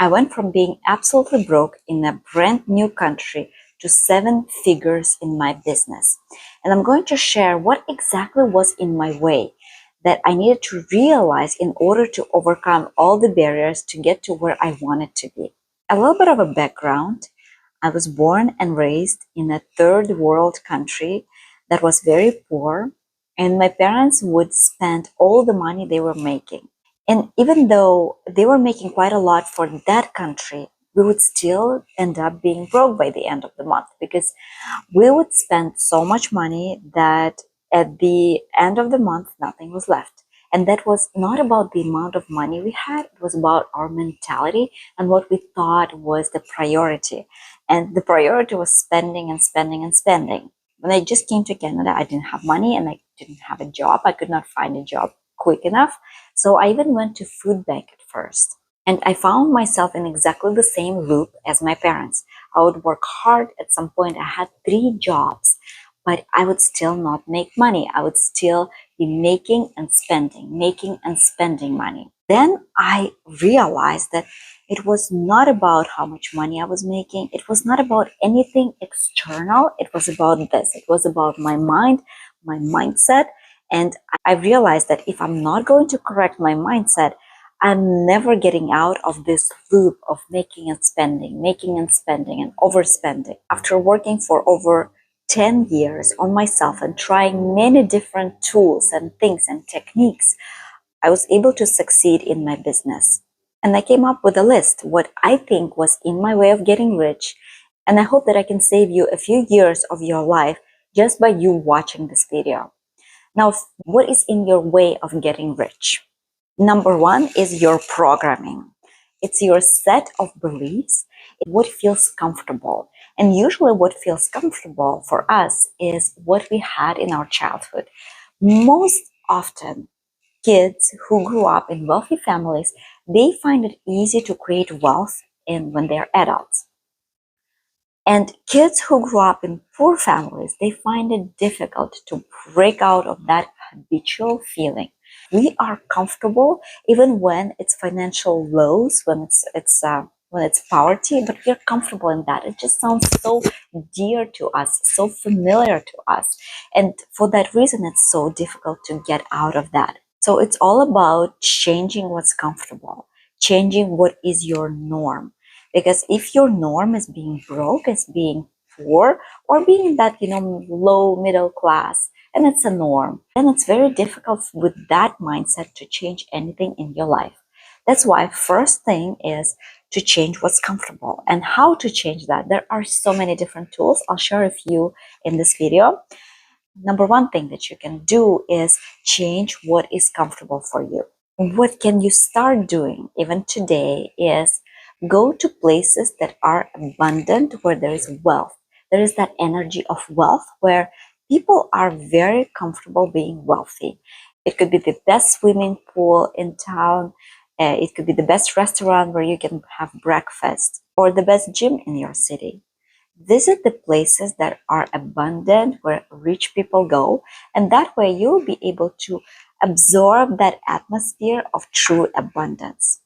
I went from being absolutely broke in a brand new country to 7 figures in my business. And I'm going to share what exactly was in my way that I needed to realize in order to overcome all the barriers to get to where I wanted to be. A little bit of a background. I was born and raised in a third world country that was very poor, and my parents would spend all the money they were making. And even though they were making quite a lot for that country, we would still end up being broke by the end of the month because we would spend so much money that at the end of the month, nothing was left. And that was not about the amount of money we had, it was about our mentality and what we thought was the priority. And the priority was spending and spending and spending. When I just came to Canada, I didn't have money and I didn't have a job. I could not find a job quick enough. So I even went to food bank at first. And I found myself in exactly the same loop as my parents. I would work hard. At some point, I had 3 jobs, but I would still not make money. I would still be making and spending money. Then I realized that it was not about how much money I was making. It was not about anything external. It was about this. It was about my mind, my mindset. And I realized that if I'm not going to correct my mindset, I'm never getting out of this loop of making and spending and overspending. After working for over 10 years on myself and trying many different tools and things and techniques, I was able to succeed in my business. And I came up with a list, what I think was in my way of getting rich. And I hope that I can save you a few years of your life just by you watching this video. Now, what is in your way of getting rich? Number 1 is your programming. It's your set of beliefs, what feels comfortable. And usually what feels comfortable for us is what we had in our childhood. Most often, kids who grew up in wealthy families, they find it easy to create wealth when they're adults. And kids who grew up in poor families, they find it difficult to break out of that habitual feeling. We are comfortable even when it's financial lows, when it's poverty, but we're comfortable in that. It just sounds so dear to us, so familiar to us. And for that reason, it's so difficult to get out of that. So it's all about changing what's comfortable, changing what is your norm. Because if your norm is being broke, is being poor, or being in that, low middle class, and it's a norm, then it's very difficult with that mindset to change anything in your life. That's why first thing is to change what's comfortable. And how to change that? There are so many different tools. I'll share a few in this video. Number 1 thing that you can do is change what is comfortable for you. What can you start doing even today is go to places that are abundant, where there is wealth. There is that energy of wealth where people are very comfortable being wealthy. It could be the best swimming pool in town. It could be the best restaurant where you can have breakfast, or the best gym in your city. Visit the places that are abundant, where rich people go, and that way you'll be able to absorb that atmosphere of true abundance.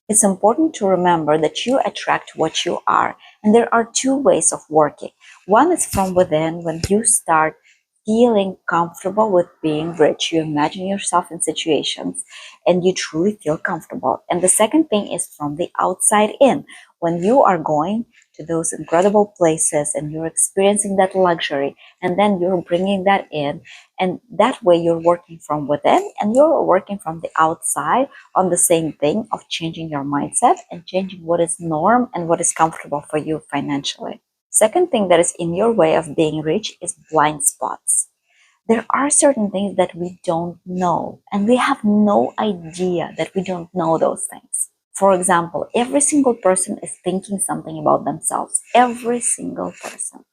It's important to remember that you attract what you are, and there are 2 ways of working. One is from within, when you start feeling comfortable with being rich. You imagine yourself in situations and you truly feel comfortable. And the second thing is from the outside in, when you are going to those incredible places and you're experiencing that luxury, and then you're bringing that in, and that way you're working from within and you're working from the outside on the same thing of changing your mindset and changing what is norm and what is comfortable for you financially. Second thing that is in your way of being rich is blind spots. There are certain things that we don't know, and we have no idea that we don't know those things. For example, every single person is thinking something about themselves. Every single person.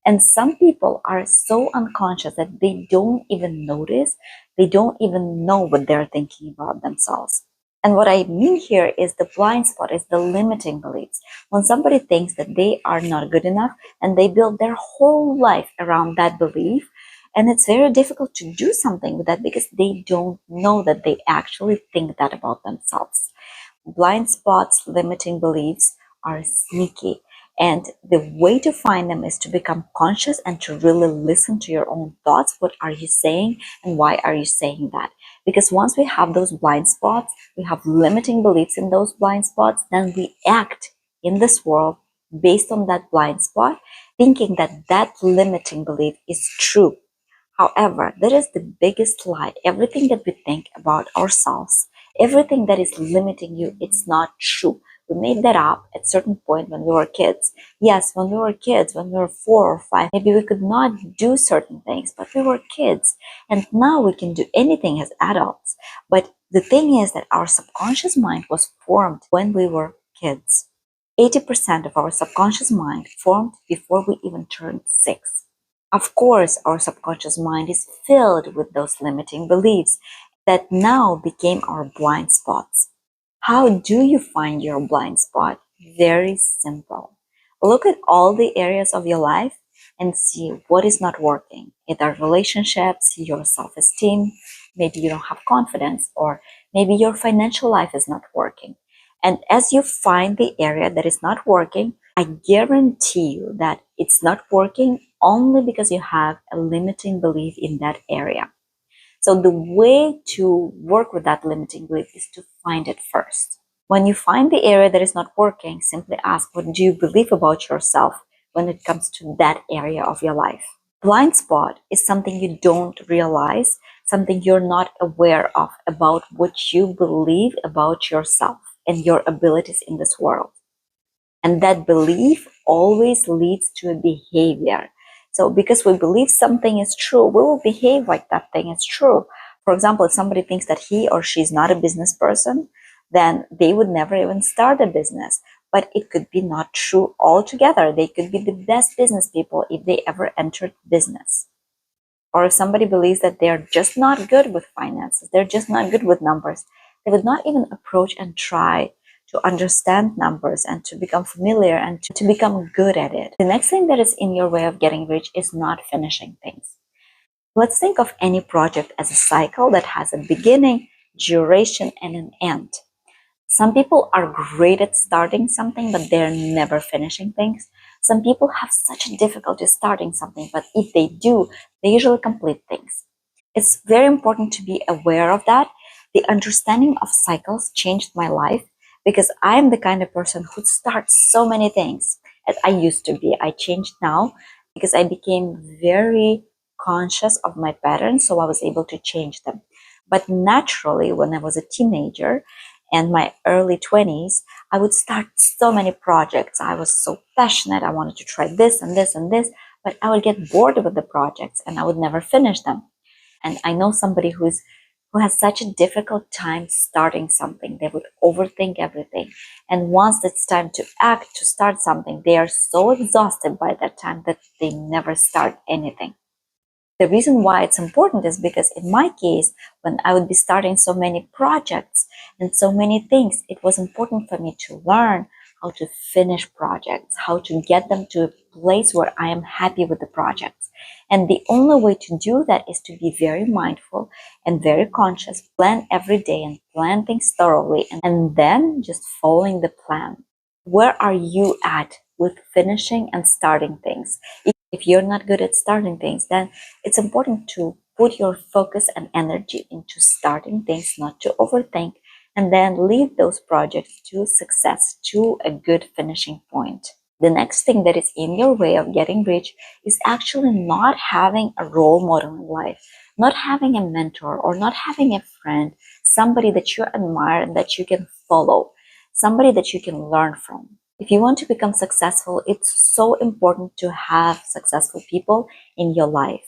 And some people are so unconscious that they don't even notice, they don't even know what they're thinking about themselves. And what I mean here is the blind spot, is the limiting beliefs. When somebody thinks that they are not good enough and they build their whole life around that belief, and it's very difficult to do something with that because they don't know that they actually think that about themselves. Blind spots, limiting beliefs are sneaky. And the way to find them is to become conscious and to really listen to your own thoughts. What are you saying and why are you saying that? Because once we have those blind spots, we have limiting beliefs in those blind spots, then we act in this world based on that blind spot, thinking that that limiting belief is true. However, that is the biggest lie. Everything that we think about ourselves, everything that is limiting you, it's not true. We made that up at a certain point when we were kids. Yes, when we were kids, when we were 4 or 5, maybe we could not do certain things, but we were kids. And now we can do anything as adults. But the thing is that our subconscious mind was formed when we were kids. 80% of our subconscious mind formed before we even turned 6. Of course, our subconscious mind is filled with those limiting beliefs that now became our blind spots. How do you find your blind spot? Very simple. Look at all the areas of your life and see what is not working. Either relationships, your self-esteem, maybe you don't have confidence, or maybe your financial life is not working. And as you find the area that is not working, I guarantee you that it's not working only because you have a limiting belief in that area. So the way to work with that limiting belief is to find it first. When you find the area that is not working, simply ask, what do you believe about yourself when it comes to that area of your life? Blind spot is something you don't realize, something you're not aware of about what you believe about yourself and your abilities in this world. And that belief always leads to a behavior. So because we believe something is true, we will behave like that thing is true. For example, if somebody thinks that he or she is not a business person, then they would never even start a business. But it could be not true altogether. They could be the best business people if they ever entered business. Or if somebody believes that they're just not good with finances, they're just not good with numbers, they would not even approach and try to understand numbers and to become familiar and to become good at it. The next thing that is in your way of getting rich is not finishing things. Let's think of any project as a cycle that has a beginning, duration, and an end. Some people are great at starting something, but they're never finishing things. Some people have such a difficulty starting something, but if they do, they usually complete things. It's very important to be aware of that. The understanding of cycles changed my life because I am the kind of person who starts so many things as I used to be. I changed now because I became very conscious of my patterns, so I was able to change them. But naturally, when I was a teenager and my early 20s, I would start so many projects. I was so passionate. I wanted to try this and this and this, but I would get bored with the projects and I would never finish them. And I know somebody who has such a difficult time starting something. They would overthink everything. And once it's time to act, to start something, they are so exhausted by that time that they never start anything. The reason why it's important is because in my case, when I would be starting so many projects and so many things, it was important for me to learn how to finish projects, how to get them to a place where I am happy with the projects. And the only way to do that is to be very mindful and very conscious, plan every day and plan things thoroughly, and then just following the plan. Where are you at with finishing and starting things? If you're not good at starting things, then it's important to put your focus and energy into starting things, not to overthink, and then lead those projects to success, to a good finishing point. The next thing that is in your way of getting rich is actually not having a role model in life, not having a mentor or not having a friend, somebody that you admire and that you can follow, somebody that you can learn from. If you want to become successful, it's so important to have successful people in your life.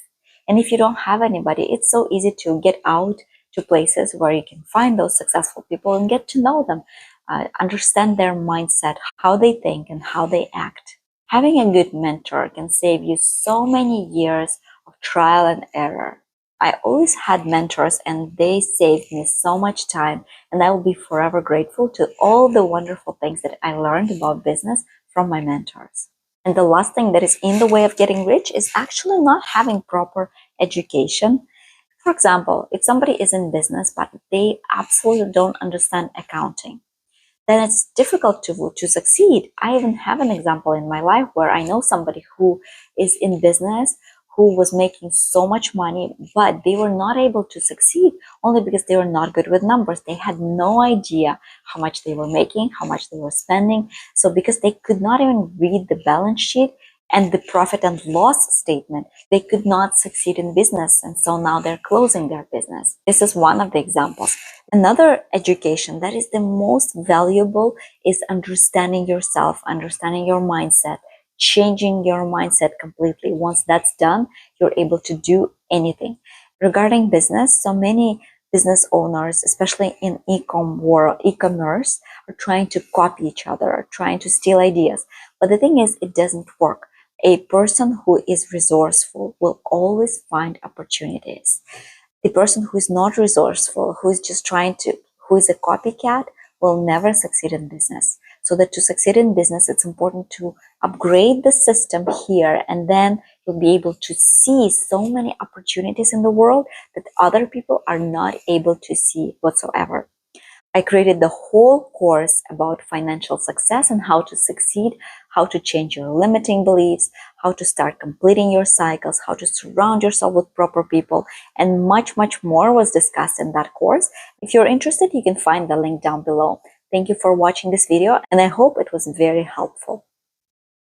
And if you don't have anybody, it's so easy to get out to places where you can find those successful people and get to know them, understand their mindset, how they think and how they act. Having a good mentor can save you so many years of trial and error. I always had mentors and they saved me so much time, and I will be forever grateful to all the wonderful things that I learned about business from my mentors. And the last thing that is in the way of getting rich is actually not having proper education. For example, if somebody is in business but they absolutely don't understand accounting, then it's difficult to succeed. I even have an example in my life where I know somebody who is in business, who was making so much money, but they were not able to succeed only because they were not good with numbers. They had no idea how much they were making, how much they were spending. So because they could not even read the balance sheet and the profit and loss statement, they could not succeed in business. And so now they're closing their business. This is one of the examples. Another education that is the most valuable is understanding yourself, understanding your mindset, changing your mindset completely. Once that's done, you're able to do anything. Regarding business, so many business owners, especially in e-commerce, are trying to copy each other, are trying to steal ideas. But the thing is, it doesn't work. A person who is resourceful will always find opportunities. The person who is not resourceful, who is just who is a copycat, will never succeed in business. So that to succeed in business, it's important to upgrade the system here, and then you'll be able to see so many opportunities in the world that other people are not able to see whatsoever. I created the whole course about financial success and how to succeed, how to change your limiting beliefs, how to start completing your cycles, how to surround yourself with proper people, and much, much more was discussed in that course. If you're interested, you can find the link down below. Thank you for watching this video, and I hope it was very helpful.